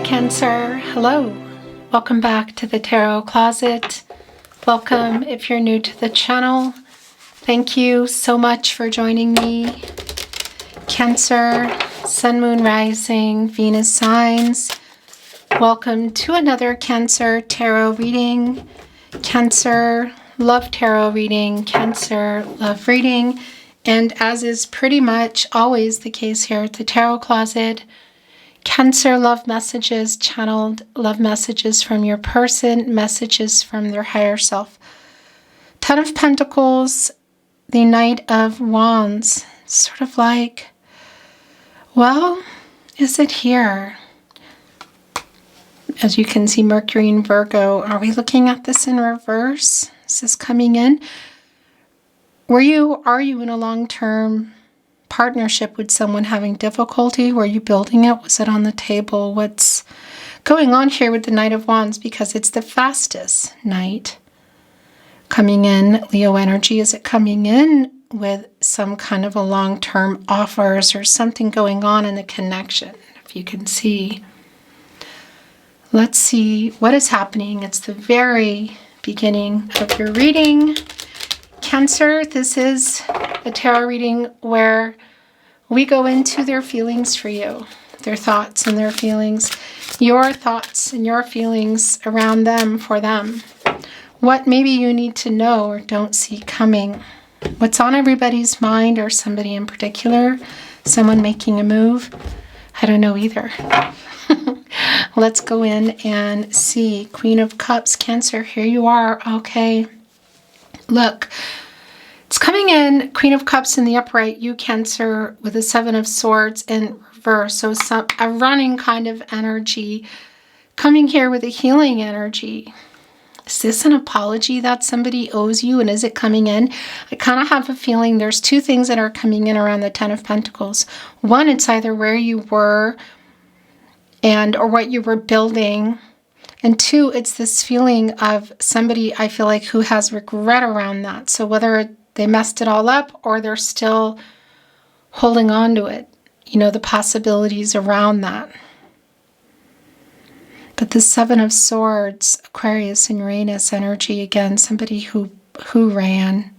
Cancer, hello. Welcome back to the Tarot Closet. Welcome if you're new to the channel. Thank you so much for joining me. Cancer, Sun, Moon, Rising, Venus signs. Welcome to another Cancer Tarot reading. Cancer Love Tarot reading, Cancer Love Reading. And as is pretty much always the case here at the Tarot Closet, Cancer love messages, channeled love messages from your person, messages from their higher self. Ten of Pentacles, the Knight of Wands. Sort of like, well, is it here? As you can see, Mercury in Virgo. Are we looking at this in reverse? Is this coming in? Are you in a long-term partnership with someone having difficulty? Were you building it? Was it on the table? What's going on here with the Knight of Wands? Because it's the fastest night coming in. Leo energy. Is it coming in with some kind of a long-term offers or something going on in the connection? If you can see. Let's see what is happening. It's the very beginning of your reading. Cancer, this is a tarot reading where we go into their feelings for you, their thoughts and their feelings, your thoughts and your feelings around them, for them. What maybe you need to know or don't see coming. What's on everybody's mind, or somebody in particular, someone making a move. I don't know either. Let's go in and see. Queen of Cups, Cancer, here you are. Okay. Look, it's coming in, Queen of Cups in the upright, you Cancer, with the Seven of Swords in reverse. So a running kind of energy coming here with a healing energy. Is this an apology that somebody owes you, and is it coming in? I kind of have a feeling there's two things that are coming in around the Ten of Pentacles. One, it's either where you were or what you were building. And two, it's this feeling of somebody, I feel like, who has regret around that. So whether they messed it all up or they're still holding on to it, you know, the possibilities around that. But the Seven of Swords, Aquarius and Uranus energy, again, somebody who ran.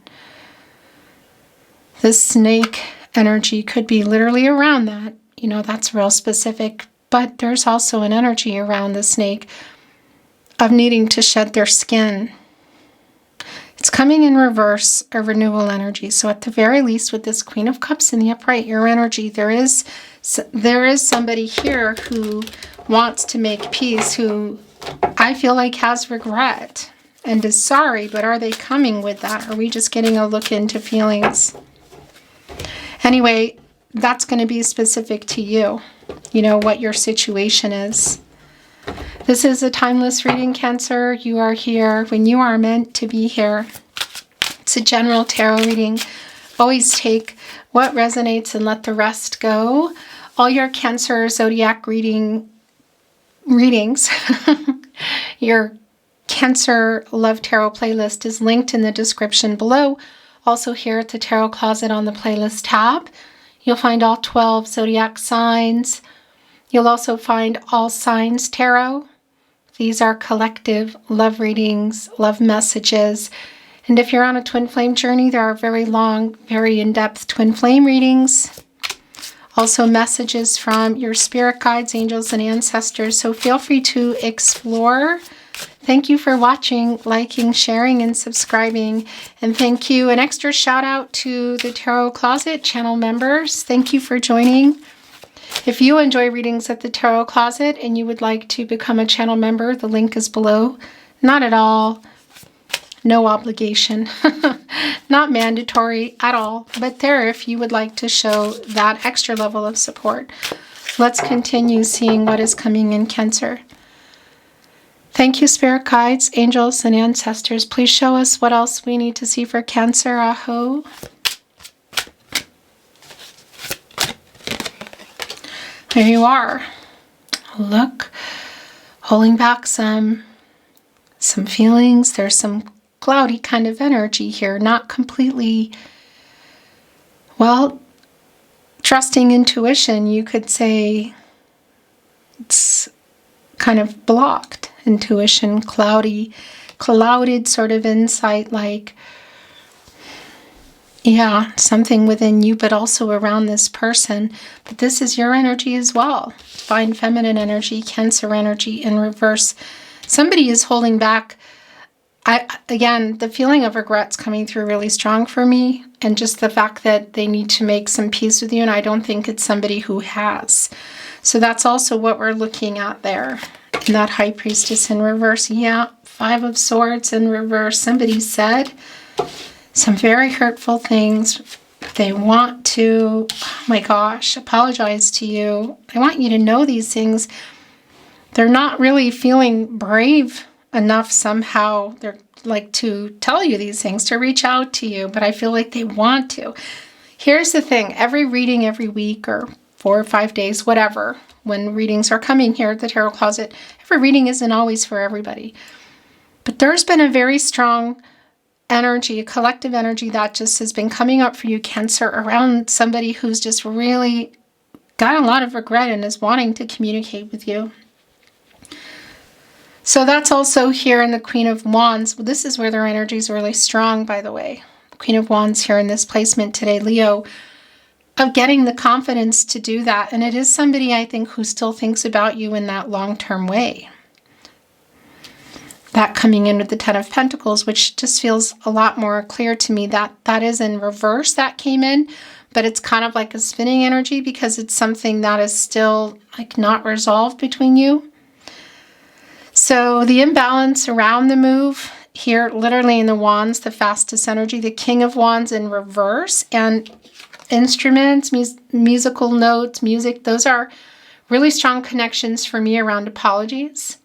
This snake energy could be literally around that. You know, that's real specific. But there's also an energy around the snake of needing to shed their skin. It's coming in reverse, a renewal energy. So at the very least, with this Queen of Cups in the upright, your energy, there is somebody here who wants to make peace, who I feel like has regret and is sorry, but are they coming with that? Are we just getting a look into feelings? Anyway, that's going to be specific to you. You know what your situation is. This is a timeless reading, Cancer. You are here when you are meant to be here. It's a general tarot reading. Always take what resonates and let the rest go. All your Cancer zodiac readings, your Cancer Love Tarot playlist is linked in the description below. Also here at the Tarot Closet on the playlist tab, you'll find all 12 zodiac signs. You'll also find all signs tarot. These are collective love readings, love messages. And if you're on a twin flame journey, there are very long, very in-depth twin flame readings. Also messages from your spirit guides, angels, and ancestors. So feel free to explore. Thank you for watching, liking, sharing, and subscribing. And thank you. An extra shout out to the Tarot Closet channel members. Thank you for joining. If you enjoy readings at the Tarot Closet and you would like to become a channel member, the link is below. Not at all. No obligation. Not mandatory at all. But there, if you would like to show that extra level of support. Let's continue seeing what is coming in, Cancer. Thank you, spirit guides, angels, and ancestors. Please show us what else we need to see for Cancer. Aho. There you are. Look, holding back some feelings. There's some cloudy kind of energy here. Not completely, well, trusting intuition. You could say it's kind of blocked. Intuition, clouded sort of insight, like, yeah, something within you, but also around this person. But this is your energy as well. Divine feminine energy, Cancer energy in reverse. Somebody is holding back. Again, the feeling of regret's coming through really strong for me. And just the fact that they need to make some peace with you. And I don't think it's somebody who has. So that's also what we're looking at there. And that High Priestess in reverse. Yeah, Five of Swords in reverse. Somebody said some very hurtful things. They want to, oh my gosh, apologize to you. They want you to know these things. They're not really feeling brave enough somehow. They're like to tell you these things, to reach out to you, but I feel like they want to. Here's the thing. Every reading every week or 4 or 5 days, whatever, when readings are coming here at the Tarot Closet, every reading isn't always for everybody. But there's been a very strong energy, a collective energy that just has been coming up for you, Cancer, around somebody who's just really got a lot of regret and is wanting to communicate with you. So that's also here in the Queen of Wands. This is where their energy is really strong, by the way. Queen of Wands here in this placement today, Leo, of getting the confidence to do that. And it is somebody, I think, who still thinks about you in that long-term way. That coming in with the Ten of Pentacles, which just feels a lot more clear to me. That is in reverse that came in, but it's kind of like a spinning energy because it's something that is still like not resolved between you. So the imbalance around the move here, literally in the Wands, the fastest energy, the King of Wands in reverse, and instruments, musical notes, music, those are really strong connections for me around apologies,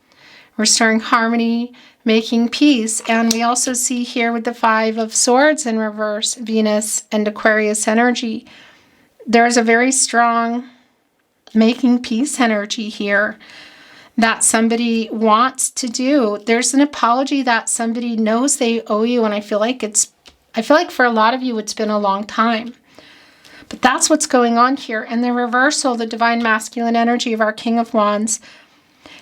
restoring harmony, making peace. And we also see here with the Five of Swords in reverse, Venus and Aquarius energy, there's a very strong making peace energy here that somebody wants to do. There's an apology that somebody knows they owe you, and I feel like for a lot of you it's been a long time. But that's what's going on here. And the reversal, the divine masculine energy of our King of Wands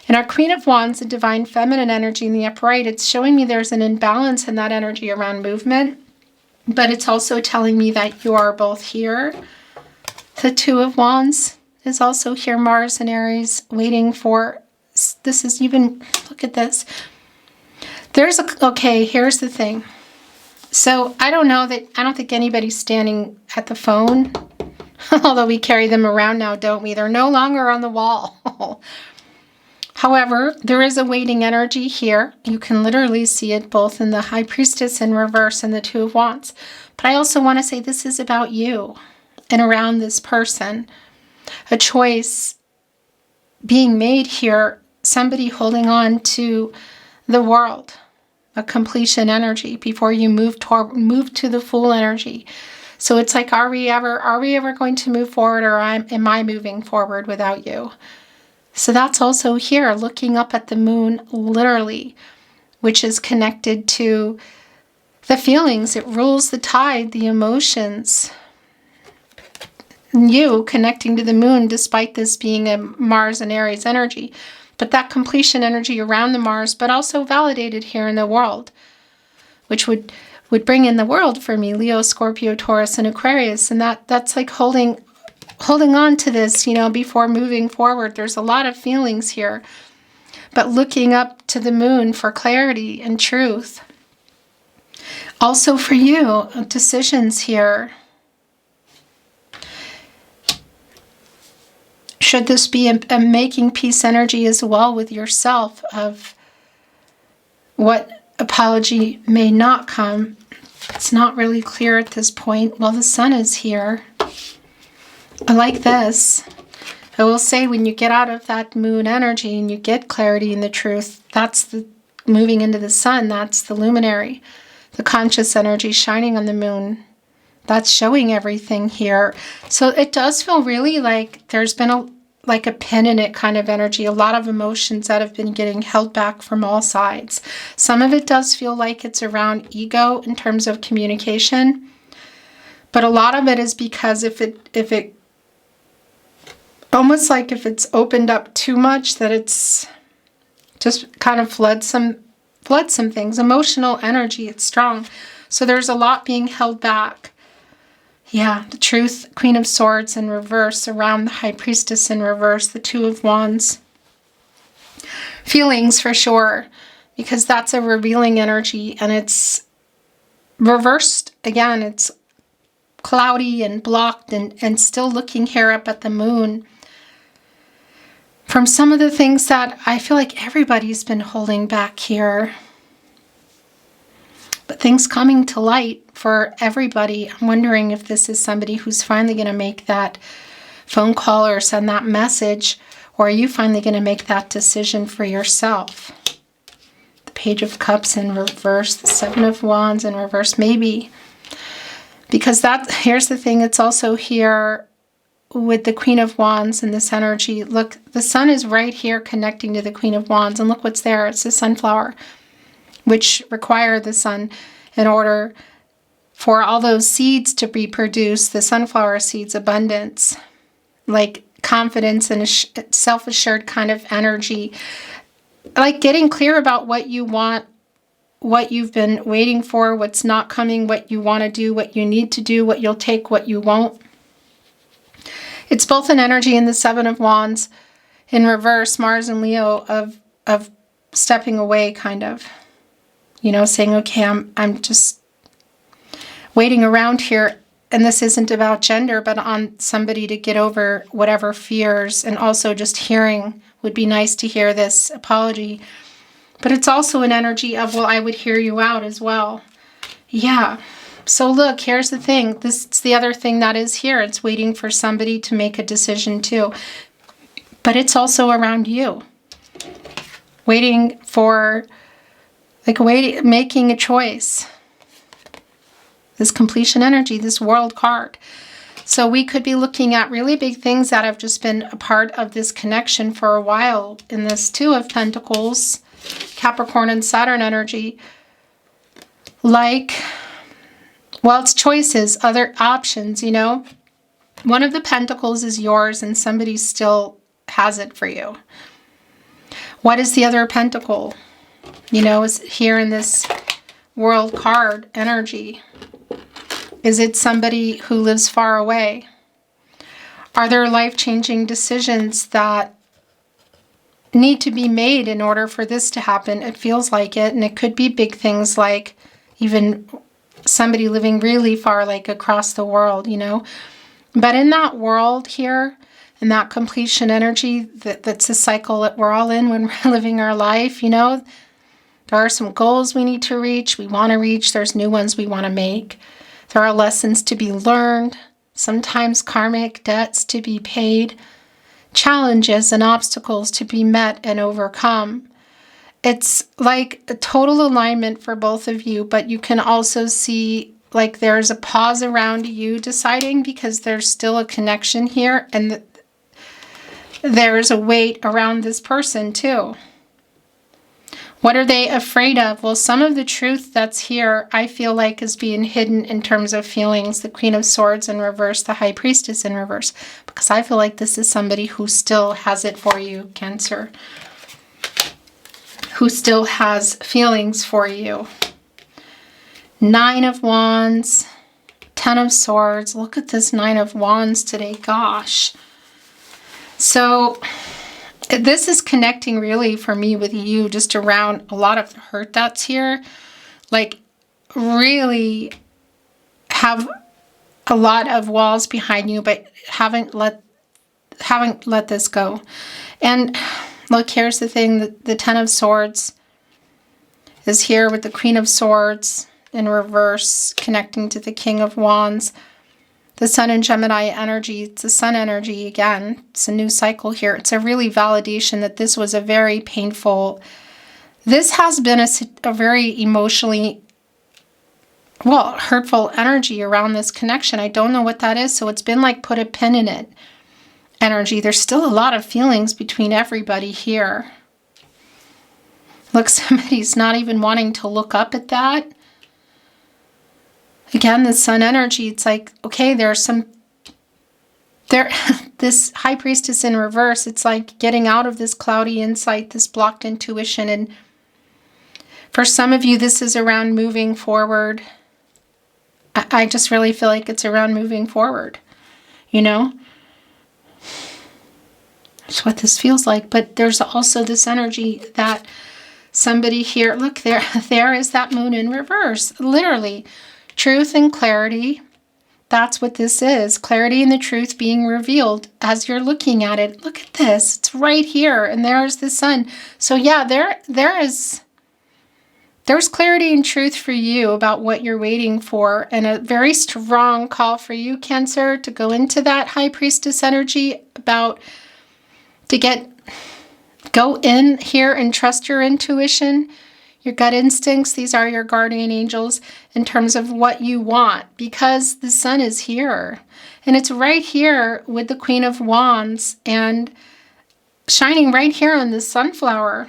and our Queen of Wands, the divine feminine energy in the upright, it's showing me there's an imbalance in that energy around movement, but it's also telling me that you are both here. The Two of Wands is also here, Mars and Aries, waiting for, this is even, look at this. Okay, here's the thing. So I don't think anybody's standing at the phone, although we carry them around now, don't we? They're no longer on the wall. However, there is a waiting energy here. You can literally see it both in the High Priestess in reverse and the Two of Wands. But I also want to say this is about you and around this person. A choice being made here, somebody holding on to the world, a completion energy before you move to the full energy. So it's like, are we ever going to move forward, or am I moving forward without you? So that's also here, looking up at the moon, literally, which is connected to the feelings. It rules the tide, the emotions. You connecting to the moon, despite this being a Mars and Aries energy. But that completion energy around the Mars, but also validated here in the world, which would bring in the world for me, Leo, Scorpio, Taurus, and Aquarius. And that's like holding on to this, before moving forward. There's a lot of feelings here, but looking up to the moon for clarity and truth. Also for you, decisions here. Should this be a making peace energy as well with yourself of what apology may not come? It's not really clear at this point. Well, the Sun is here. I like this. I will say, when you get out of that moon energy and you get clarity in the truth, that's the moving into the Sun. That's the luminary, the conscious energy shining on the moon. That's showing everything here. So it does feel really like there's been a pin in it kind of energy, a lot of emotions that have been getting held back from all sides. Some of it does feel like it's around ego in terms of communication, but a lot of it is because if it's opened up too much, that it's Just kind of flood some things. Emotional energy, it's strong. So there's a lot being held back. Yeah, the Truth, Queen of Swords in reverse, around the High Priestess in reverse, the Two of Wands. Feelings for sure, because that's a revealing energy, and it's reversed again. It's cloudy and blocked, and still looking here up at the moon. From some of the things that I feel like everybody's been holding back here. But things coming to light for everybody. I'm wondering if this is somebody who's finally going to make that phone call or send that message, or are you finally going to make that decision for yourself? The Page of Cups in reverse, the Seven of Wands in reverse, maybe. Because here's the thing, it's also here with the Queen of Wands and this energy. Look, the sun is right here connecting to the Queen of Wands, and look what's there. It's the sunflower, which require the sun in order for all those seeds to be produced. The sunflower seeds, abundance, like confidence and self-assured kind of energy, like getting clear about what you want, what you've been waiting for, what's not coming, what you want to do, what you need to do, what you'll take, what you won't. It's both an energy in the Seven of Wands in reverse, Mars and Leo, of stepping away, kind of. You know, saying, okay, I'm just waiting around here. And this isn't about gender, but on somebody to get over whatever fears. And also just hearing, would be nice to hear this apology. But it's also an energy of, well, I would hear you out as well. Yeah. So look, here's the thing. This is the other thing that is here. It's waiting for somebody to make a decision too. But it's also around you. Waiting for, making a choice. This completion energy, this World card. So we could be looking at really big things that have just been a part of this connection for a while. In this Two of Pentacles, Capricorn and Saturn energy. Like, well, it's choices, other options, you know. One of the pentacles is yours and somebody still has it for you. What is the other pentacle? You know, is here in this World card energy. Is it somebody who lives far away? Are there life-changing decisions that need to be made in order for this to happen? It feels like it, and it could be big things like even somebody living really far, like across the world, you know. But in that world here, in that completion energy, that's a cycle that we're all in when we're living our life, you know. There are some goals we need to reach, we want to reach. There's new ones we want to make. There are lessons to be learned, sometimes karmic debts to be paid, challenges and obstacles to be met and overcome. It's like a total alignment for both of you, but you can also see like there's a pause around you deciding, because there's still a connection here, and there's a weight around this person too. What are they afraid of? Well, some of the truth that's here, I feel like, is being hidden in terms of feelings. The Queen of Swords in reverse, the High Priestess in reverse. Because I feel like this is somebody who still has it for you, Cancer. Who still has feelings for you. Nine of Wands, Ten of Swords. Look at this Nine of Wands today. Gosh. So this is connecting really for me with you just around a lot of the hurt that's here. Like really have a lot of walls behind you, but haven't let this go. And look, here's the thing, the Ten of Swords is here with the Queen of Swords in reverse, connecting to the King of Wands. The Sun and Gemini energy, it's the Sun energy again. It's a new cycle here. It's a really validation that this was a very painful, this has been a very emotionally, well, hurtful energy around this connection. I don't know what that is, so it's been like put a pin in it energy. There's still a lot of feelings between everybody here. Look, somebody's not even wanting to look up at that. Again, the Sun energy, it's like, okay, this High Priestess in reverse, it's like getting out of this cloudy insight, this blocked intuition. And for some of you, this is around moving forward. I just really feel like it's around moving forward, you know? That's what this feels like. But there's also this energy that somebody here, look, there is that moon in reverse. Literally, truth and clarity. That's what this is. Clarity and the truth being revealed as you're looking at it. Look at this. It's right here. And there's the sun. So yeah, there's clarity and truth for you about what you're waiting for. And a very strong call for you, Cancer, to go into that High Priestess energy about go in here and trust your intuition, your gut instincts. These are your guardian angels in terms of what you want, because the sun is here. And it's right here with the Queen of Wands and shining right here on the sunflower.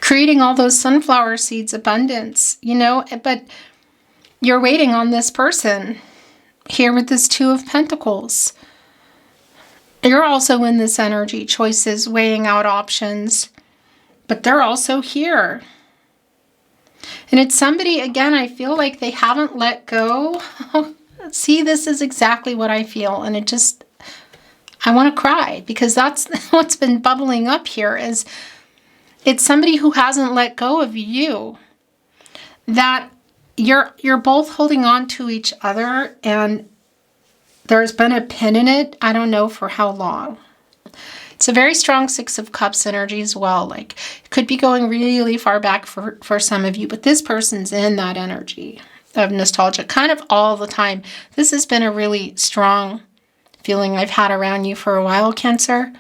Creating all those sunflower seeds, abundance, you know, but you're waiting on this person here with this Two of Pentacles. You're also in this energy, choices, weighing out options, but they're also here. And it's somebody, again, I feel like they haven't let go. See, this is exactly what I feel. And I want to cry, because that's what's been bubbling up here. Is it's somebody who hasn't let go of you, that you're both holding on to each other, and there's been a pin in it. I don't know for how long. It's a very strong Six of Cups energy as well. Like, it could be going really far back for some of you, but this person's in that energy of nostalgia kind of all the time. This has been a really strong feeling I've had around you for a while, Cancer.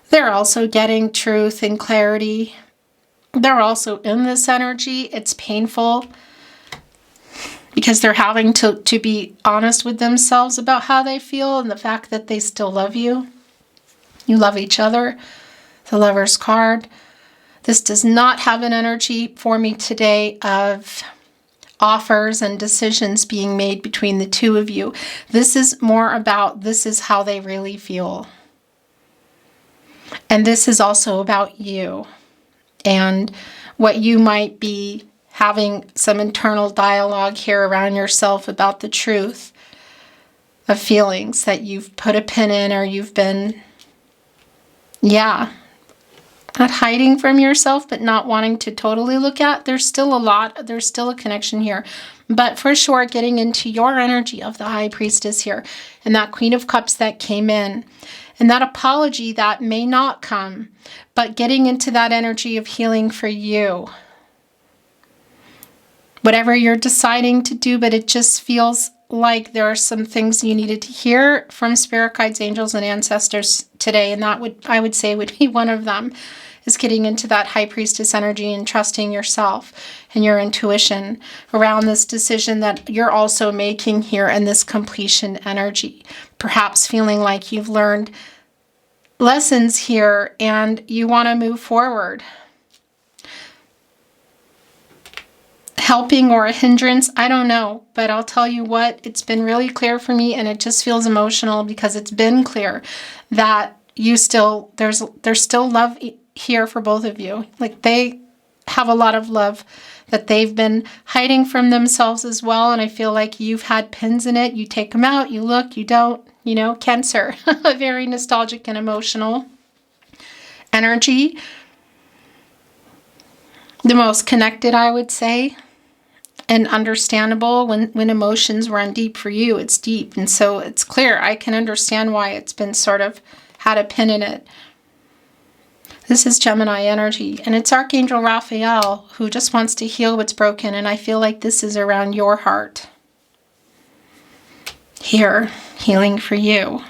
They're also getting truth and clarity. They're also in this energy. It's painful because they're having to be honest with themselves about how they feel and the fact that they still love you. You love each other. The Lover's card. This does not have an energy for me today of offers and decisions being made between the two of you. This is more about, this is how they really feel. And this is also about you and what you might be having some internal dialogue here around yourself about the truth of feelings that you've put a pin in, or you've been, not hiding from yourself, but not wanting to totally look at. There's still a connection here. But for sure, getting into your energy of the High Priestess here, and that Queen of Cups that came in, and that apology that may not come, but getting into that energy of healing for you. Whatever you're deciding to do, but it just feels like there are some things you needed to hear from spirit guides, angels, and ancestors today, and that I would say would be one of them, is getting into that High Priestess energy and trusting yourself and your intuition around this decision that you're also making here, and this completion energy. Perhaps feeling like you've learned lessons here and you want to move forward. Helping or a hindrance, I don't know, but I'll tell you what, it's been really clear for me, and it just feels emotional because it's been clear that there's still love here for both of you. Like, they have a lot of love that they've been hiding from themselves as well, and I feel like you've had pins in it. You take them out, you look, you don't, Cancer. Very nostalgic and emotional energy. The most connected, I would say, and understandable. When emotions run deep for you, it's deep. And so it's clear. I can understand why it's been sort of had a pin in it. This is Gemini energy, and it's Archangel Raphael who just wants to heal what's broken. And I feel like this is around your heart. Here, healing for you.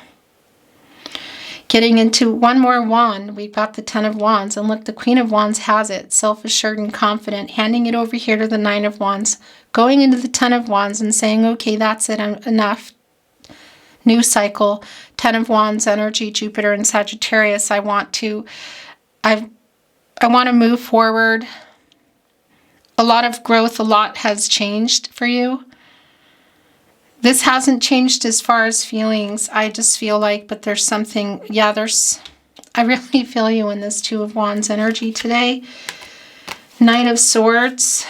Getting into one more wand, we've got the Ten of Wands. And look, the Queen of Wands has it, self-assured and confident, handing it over here to the Nine of Wands, going into the Ten of Wands and saying, okay, that's it, enough. New cycle, Ten of Wands energy, Jupiter and Sagittarius. I want to move forward. A lot of growth, a lot has changed for you. This hasn't changed as far as feelings, I just feel like, but there's something, yeah, I really feel you in this Two of Wands energy today. Knight of Swords.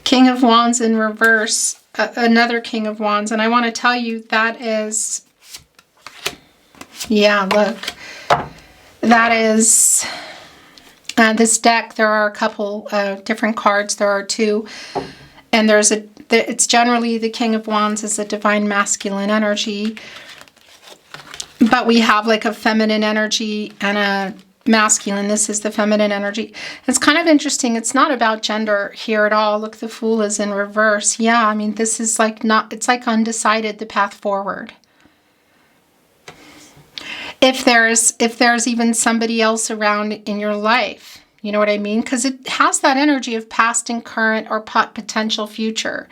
King of Wands in reverse. Another King of Wands. And I want to tell you that is, yeah, look. That is, this deck, there are a couple different cards. There are two. And it's generally the King of Wands is a divine masculine energy. But we have like a feminine energy and a masculine. This is the feminine energy. It's kind of interesting. It's not about gender here at all. Look, the Fool is in reverse. Yeah, I mean, this is like it's like undecided, the path forward. If there's even somebody else around in your life, you know what I mean? Because it has that energy of past and current or potential future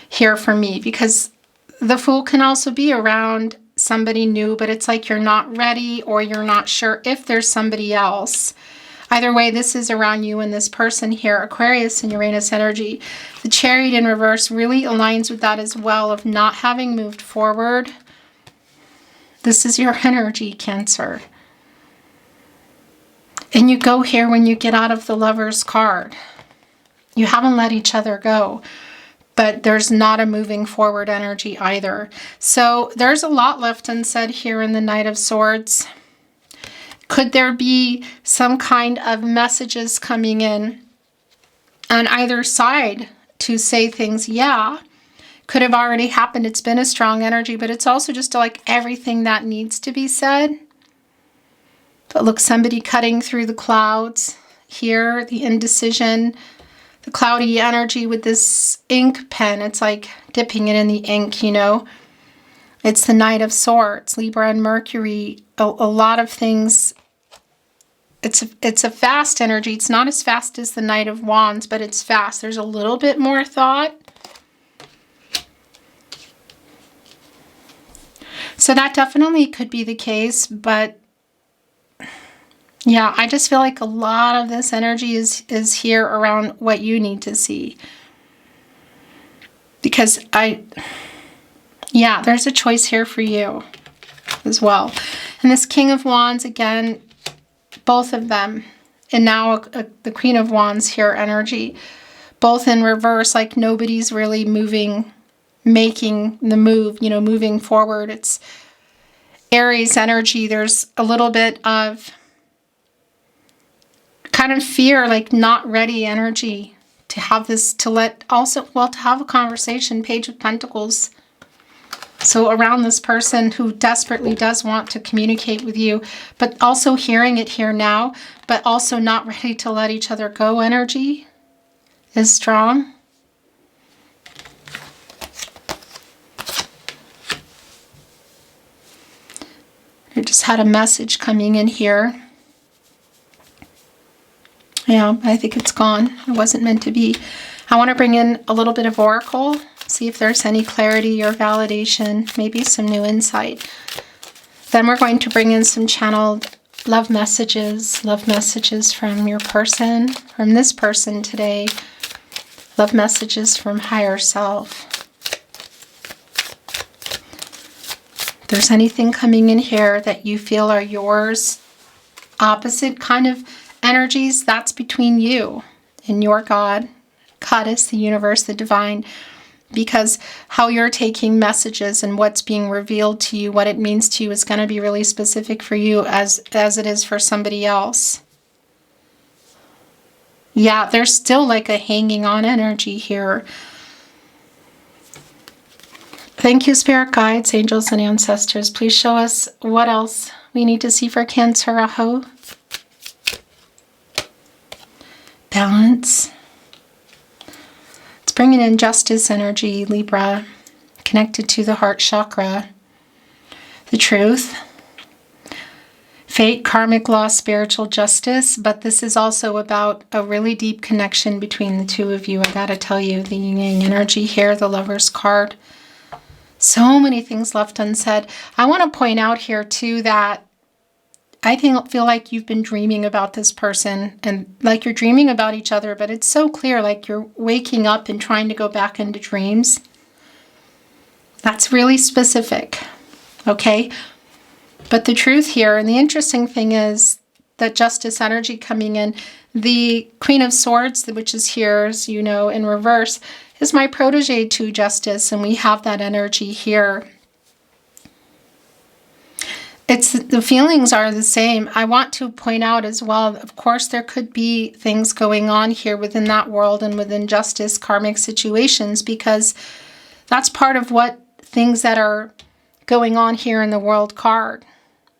here for me. Because the Fool can also be around somebody new, but it's like you're not ready or you're not sure if there's somebody else. Either way, this is around you and this person here, Aquarius and Uranus energy. The Chariot in reverse really aligns with that as well, of not having moved forward. This is your energy, Cancer. And you go here when you get out of the Lover's card. You haven't let each other go. But there's not a moving forward energy either. So there's a lot left unsaid here in the Knight of Swords. Could there be some kind of messages coming in on either side to say things? Yeah, could have already happened. It's been a strong energy, but it's also just like everything that needs to be said. But look, somebody cutting through the clouds here, the indecision. The cloudy energy with this ink pen. It's like dipping it in the ink, you know. It's the Knight of Swords, Libra and Mercury. A lot of things. It's a fast energy. It's not as fast as the Knight of Wands, but it's fast. There's a little bit more thought. So that definitely could be the case, but yeah, I just feel like a lot of this energy is here around what you need to see. Because there's a choice here for you as well. And this King of Wands, again, both of them, and now the Queen of Wands here energy, both in reverse, like nobody's really making the move, you know, moving forward. It's Aries energy. There's a little bit of kind of fear, like not ready energy to have this, to have a conversation. Page of Pentacles. So around this person who desperately does want to communicate with you, but also hearing it here now, but also not ready to let each other go energy is strong. I just had a message coming in here. Yeah, I think it's gone. It wasn't meant to be. I want to bring in a little bit of Oracle, see if there's any clarity or validation, maybe some new insight. Then we're going to bring in some channeled love messages from your person, from this person today. Love messages from higher self. If there's anything coming in here that you feel are yours, opposite kind of energies, that's between you and your God, Goddess, the universe, the divine, because how you're taking messages and what's being revealed to you, what it means to you, is going to be really specific for you as it is for somebody else. Yeah, there's still like a hanging on energy here. Thank you, spirit guides, angels, and ancestors. Please show us what else we need to see for Cancer, Aho. Balance. It's bringing in justice energy, Libra, connected to the heart chakra. The truth. Fate, karmic law, spiritual justice. But this is also about a really deep connection between the two of you. I gotta tell you, the yin yang energy here, the Lover's card. So many things left unsaid. I want to point out here too that feel like you've been dreaming about this person, and like you're dreaming about each other, but it's so clear, like you're waking up and trying to go back into dreams. That's really specific, okay? But the truth here, and the interesting thing is that Justice energy coming in, the Queen of Swords, which is here, as you know, in reverse, is my protege to Justice, and we have that energy here. The feelings are the same. I want to point out as well, of course, there could be things going on here within that world and within Justice karmic situations, because that's part of what things that are going on here in the world card.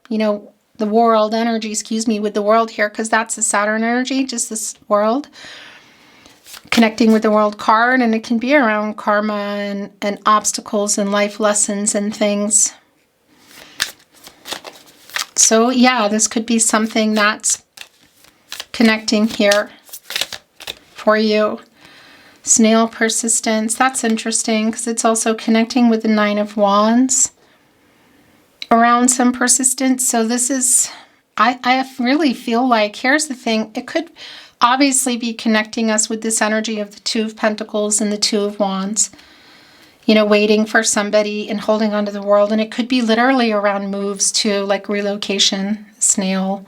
You know, the world energy, excuse me, with the world here, because that's the Saturn energy, just this world. Connecting with the world card, and it can be around karma and obstacles and life lessons and things. So yeah, this could be something that's connecting here for you. Snail persistence, that's interesting because it's also connecting with the Nine of Wands around some persistence. So this is, I really feel like, here's the thing, it could obviously be connecting us with this energy of the Two of Pentacles and the Two of Wands. You know, waiting for somebody and holding on to the world. And it could be literally around moves too, like relocation, snail.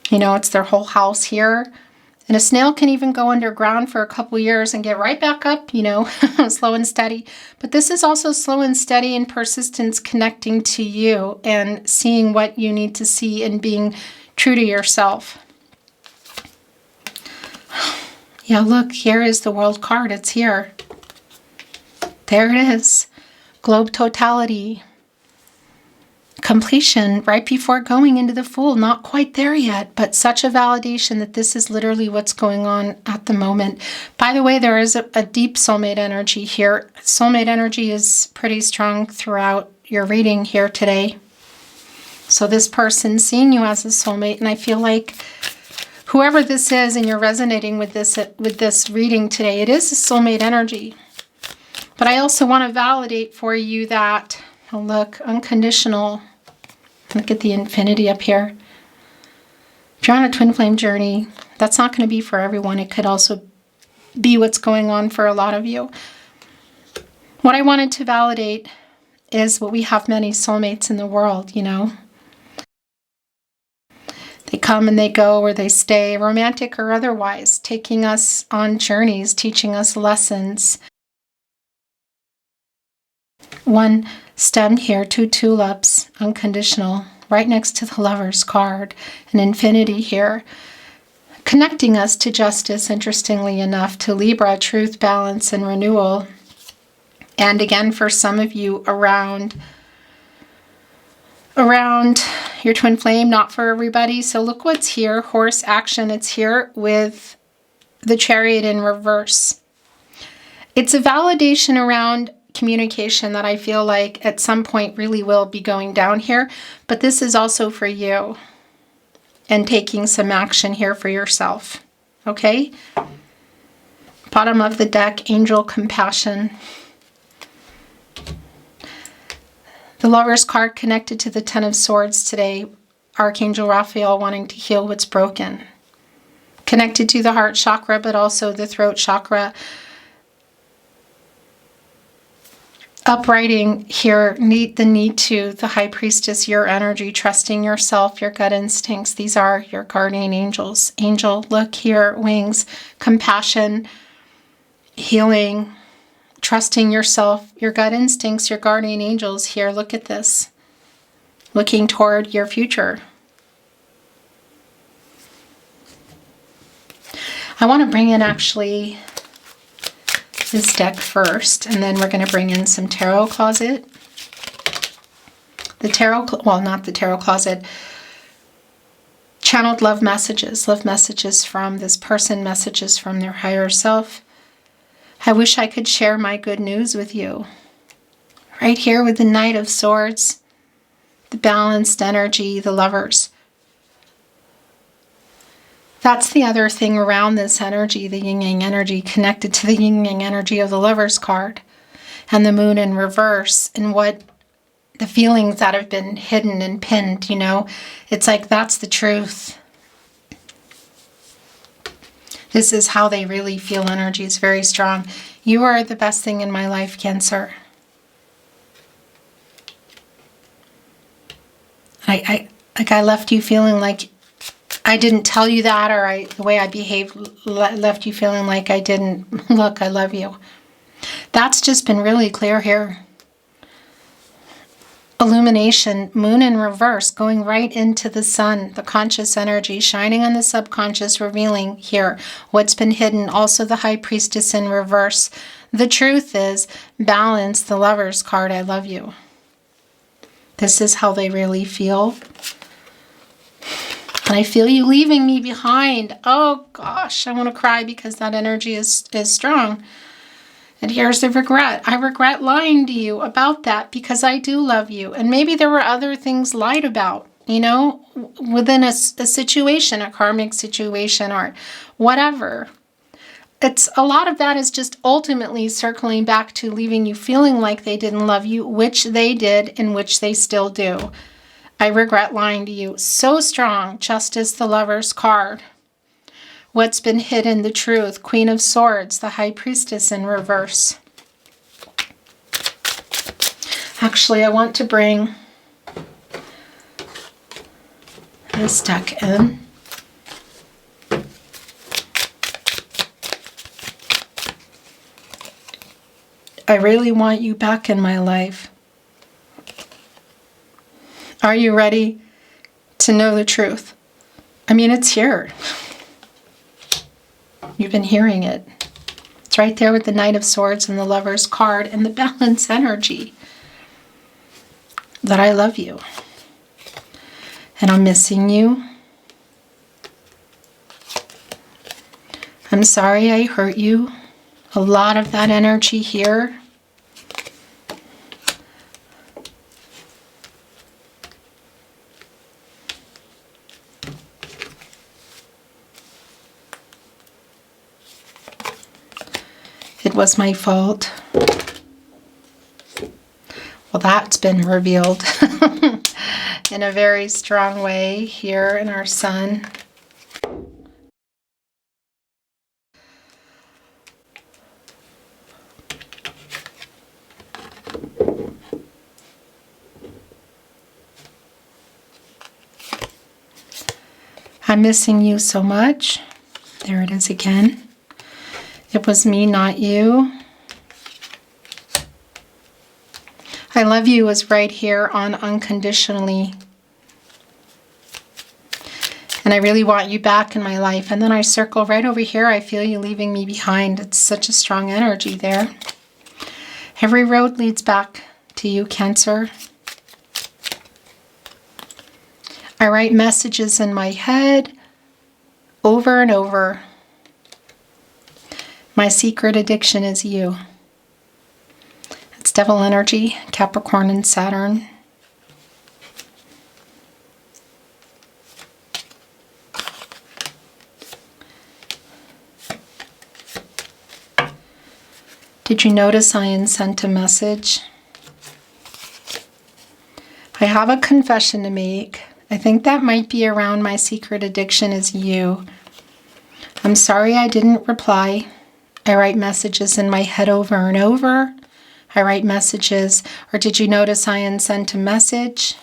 You know, it's their whole house here. And a snail can even go underground for a couple years and get right back up, you know, slow and steady. But this is also slow and steady and persistence connecting to you and seeing what you need to see and being true to yourself. Yeah, look, here is the World card. It's here. There it is. Globe totality. Completion right before going into the Fool. Not quite there yet, but such a validation that this is literally what's going on at the moment. By the way, there is a deep soulmate energy here. Soulmate energy is pretty strong throughout your reading here today. So this person seeing you as a soulmate, and I feel like whoever this is and you're resonating with this reading today, it is a soulmate energy. But I also want to validate for you that, oh look, unconditional. Look at the infinity up here. If you're on a twin flame journey, that's not going to be for everyone. It could also be what's going on for a lot of you. What I wanted to validate is what we have many soulmates in the world, you know. They come and they go, or they stay, romantic or otherwise, taking us on journeys, teaching us lessons. One stem here, two tulips, unconditional, right next to the Lover's card, an infinity here, connecting us to Justice, interestingly enough, to Libra, truth, balance, and renewal. And again, for some of you, around your twin flame, not for everybody. So look what's here, horse action. It's here with the Chariot in reverse. It's a validation around communication that I feel like at some point really will be going down here, but this is also for you and taking some action here for yourself, okay? Bottom of the deck, angel compassion. The Lover's card connected to the Ten of Swords today, Archangel Raphael wanting to heal what's broken. Connected to the heart chakra, but also the throat chakra. Uprighting here, the need to, the High Priestess, your energy, trusting yourself, your gut instincts. These are your guardian angels. Angel, look here, wings, compassion, healing, trusting yourself, your gut instincts, your guardian angels here. Look at this. Looking toward your future. I want to bring in actually this deck first, and then we're going to bring in some tarot closet. The tarot, well, not the tarot closet, channeled love messages from this person, messages from their higher self. I wish I could share my good news with you. Right here with the Knight of Swords, the balanced energy, the Lovers. That's the other thing around this energy, the yin-yang energy, connected to the yin-yang energy of the Lover's card and the Moon in reverse. And what the feelings that have been hidden and pinned, you know. It's like that's the truth. This is how they really feel. Energy is very strong. You are the best thing in my life, Cancer. I left you feeling like I didn't tell you that, or the way I behaved left you feeling like I didn't. Look, I love you. That's just been really clear here. Illumination, moon in reverse, going right into the sun, the conscious energy, shining on the subconscious, revealing here what's been hidden. Also the High Priestess in reverse. The truth is, balance, the Lover's card, I love you. This is how they really feel. And I feel you leaving me behind. Oh gosh, I want to cry because that energy is strong. And here's the regret. I regret lying to you about that because I do love you. And maybe there were other things lied about, you know, within a situation, a karmic situation or whatever. It's a lot of that is just ultimately circling back to leaving you feeling like they didn't love you, which they did and which they still do. I regret lying to you. So strong, Justice, the Lover's card. What's been hidden, the truth, Queen of Swords, the High Priestess in reverse. Actually, I want to bring this deck in. I really want you back in my life. Are you ready to know the truth? I mean, it's here. You've been hearing it. It's right there with the Knight of Swords and the Lover's card and the balance energy. That I love you. And I'm missing you. I'm sorry I hurt you. A lot of that energy here. It was my fault. Well, that's been revealed in a very strong way here in our sun. I'm missing you so much. There it is again. It was me, not you. I love you is right here on unconditionally. And I really want you back in my life. And then I circle right over here. I feel you leaving me behind. It's such a strong energy there. Every road leads back to you, Cancer. I write messages in my head over and over. My secret addiction is you. It's devil energy, Capricorn and Saturn. Did you notice I sent a message? I have a confession to make. I think that might be around my secret addiction is you. I'm sorry I didn't reply. I write messages in my head over and over. I write messages. Or did you notice I sent a message?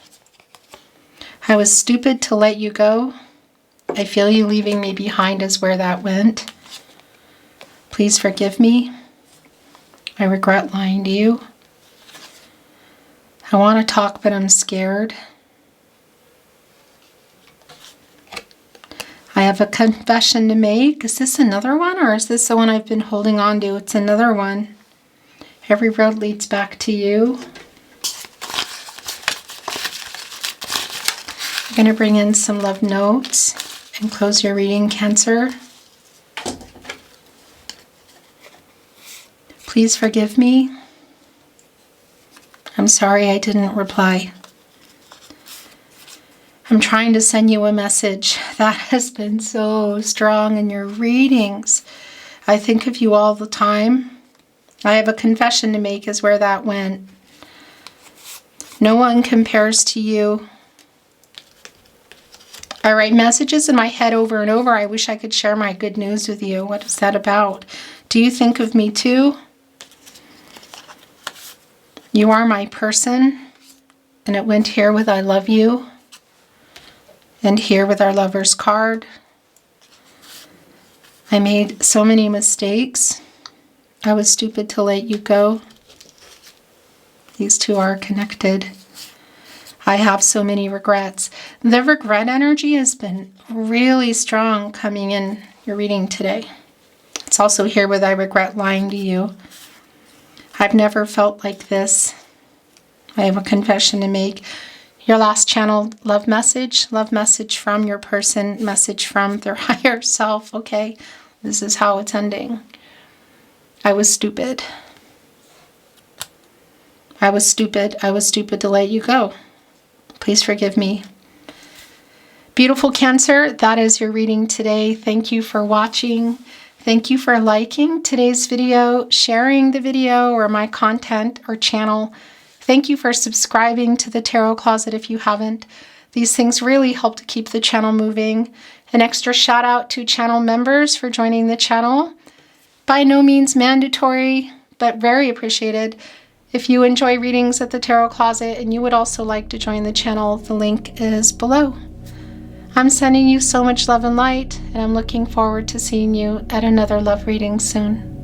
I was stupid to let you go. I feel you leaving me behind is where that went. Please forgive me. I regret lying to you. I want to talk, but I'm scared. I have a confession to make. Is this another one, or is this the one I've been holding on to? It's another one. Every road leads back to you. I'm going to bring in some love notes and close your reading, Cancer. Please forgive me. I'm sorry I didn't reply. I'm trying to send you a message that has been so strong in your readings. I think of you all the time. I have a confession to make is where that went. No one compares to you. I write messages in my head over and over. I wish I could share my good news with you. What is that about? Do you think of me too? You are my person. And it went here with I love you. And here with our lover's card. I made so many mistakes. I was stupid to let you go. These two are connected. I have so many regrets. The regret energy has been really strong coming in your reading today. It's also here with I regret lying to you. I've never felt like this. I have a confession to make. Your last channel love message from your person, message from their higher self. Okay, this is how it's ending. I was stupid. I was stupid. I was stupid to let you go. Please forgive me. Beautiful Cancer, that is your reading today. Thank you for watching. Thank you for liking today's video, sharing the video or my content or channel. Thank you for subscribing to the Tarot Closet if you haven't. These things really help to keep the channel moving. An extra shout out to channel members for joining the channel. By no means mandatory, but very appreciated. If you enjoy readings at the Tarot Closet and you would also like to join the channel, the link is below. I'm sending you so much love and light, and I'm looking forward to seeing you at another love reading soon.